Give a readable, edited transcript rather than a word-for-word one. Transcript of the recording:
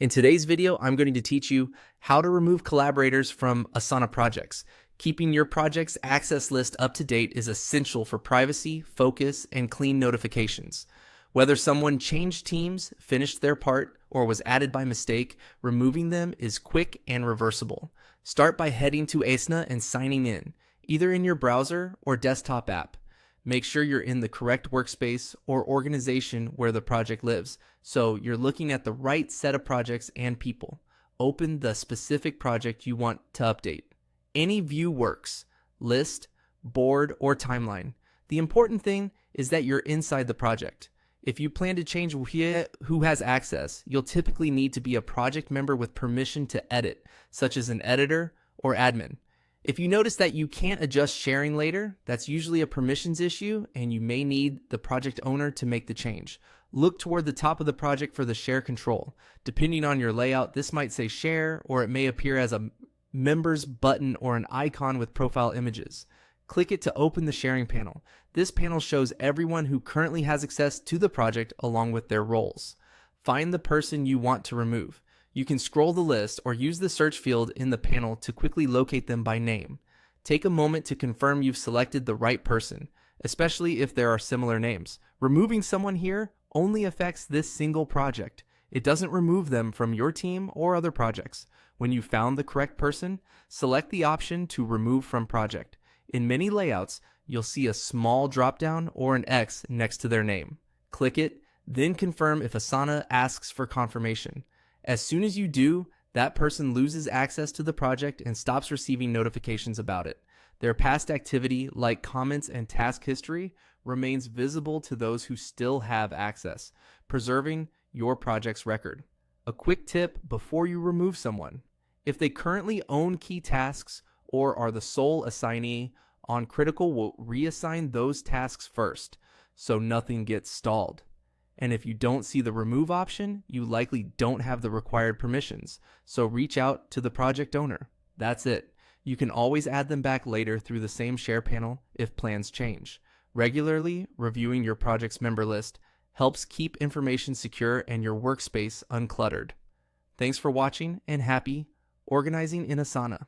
In today's video, I'm going to teach you how to remove collaborators from Asana projects. Keeping your project's access list up to date is essential for privacy, focus, and clean notifications. Whether someone changed teams, finished their part, or was added by mistake, removing them is quick and reversible. Start by heading to Asana and signing in, either in your browser or desktop app. Make sure you're in the correct workspace or organization where the project lives, so you're looking at the right set of projects and people. Open the specific project you want to update. Any view works: list, board, or timeline. The important thing is that you're inside the project. If you plan to change who has access, you'll typically need to be a project member with permission to edit, such as an editor or admin. If you notice that you can't adjust sharing later, that's usually a permissions issue and you may need the project owner to make the change. Look toward the top of the project for the share control. Depending on your layout, this might say share, or it may appear as a members button or an icon with profile images. Click it to open the sharing panel. This panel shows everyone who currently has access to the project along with their roles. Find the person you want to remove. You can scroll the list or use the search field in the panel to quickly locate them by name. Take a moment to confirm you've selected the right person, especially if there are similar names. Removing someone here only affects this single project. It doesn't remove them from your team or other projects. When you found the correct person, select the option to remove from project. In many layouts, you'll see a small dropdown or an X next to their name. Click it, then confirm if Asana asks for confirmation. As soon as you do, that person loses access to the project and stops receiving notifications about it. Their past activity, like comments and task history, remains visible to those who still have access, preserving your project's record. A quick tip before you remove someone: if they currently own key tasks or are the sole assignee, OnCritical will reassign those tasks first, so nothing gets stalled. And if you don't see the remove option, you likely don't have the required permissions, so reach out to the project owner. That's it. You can always add them back later through the same share panel if plans change. Regularly reviewing your project's member list helps keep information secure and your workspace uncluttered. Thanks for watching, and happy organizing in Asana.